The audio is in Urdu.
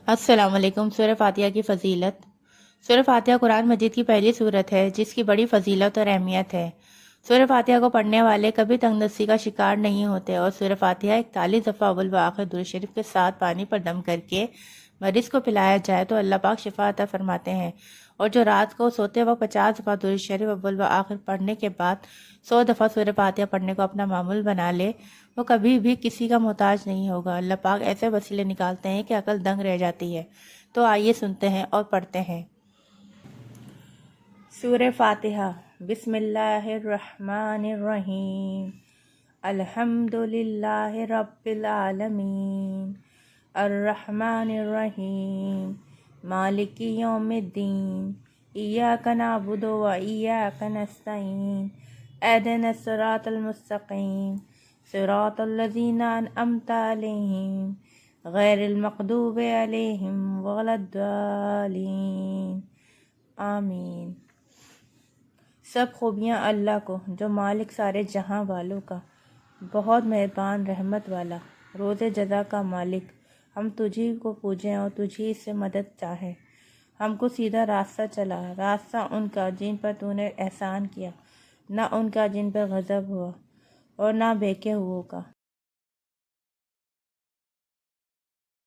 السلام علیکم۔ سورہ فاتحہ کی فضیلت۔ سورہ فاتحہ قرآن مجید کی پہلی سورت ہے جس کی بڑی فضیلت اور اہمیت ہے۔ سورہ فاتحہ کو پڑھنے والے کبھی تنگ دستی کا شکار نہیں ہوتے، اور سورہ فاتحہ 41 دفعہ اول و آخر درود شریف کے ساتھ پانی پر دم کر کے مریض کو پلایا جائے تو اللہ پاک شفا عطا فرماتے ہیں، اور جو رات کو سوتے وقت 50 دفعہ درود شریف اول و آخر پڑھنے کے بعد 100 دفعہ سورہ فاتحہ پڑھنے کو اپنا معمول بنا لے وہ کبھی بھی کسی کا محتاج نہیں ہوگا۔ اللہ پاک ایسے وسیلے نکالتے ہیں کہ عقل دنگ رہ جاتی ہے۔ تو آئیے سنتے ہیں اور پڑھتے ہیں۔ سورہ فاتحہ۔ بسم اللہ الرحمن الرحیم۔ الحمد للہ رب العالمین، الرحمن الرحیم، مالک یوم الدین، ایاک نعبد و ایاک نستعین، اہدنا الصراط المستقیم، صراط الذین انعمت علیہم غیر المغضوب علیہم ولا الضالین، آمین۔ سب خوبیاں اللہ کو جو مالک سارے جہاں والوں کا، بہت مہربان رحمت والا، روز جزا کا مالک۔ ہم تجھی کو پوجیں اور تجھی سے مدد چاہیں۔ ہم کو سیدھا راستہ چلا، راستہ ان کا جن پر تو نے احسان کیا، نہ ان کا جن پر غضب ہوا، اور نہ بھیکے ہوئوں کا۔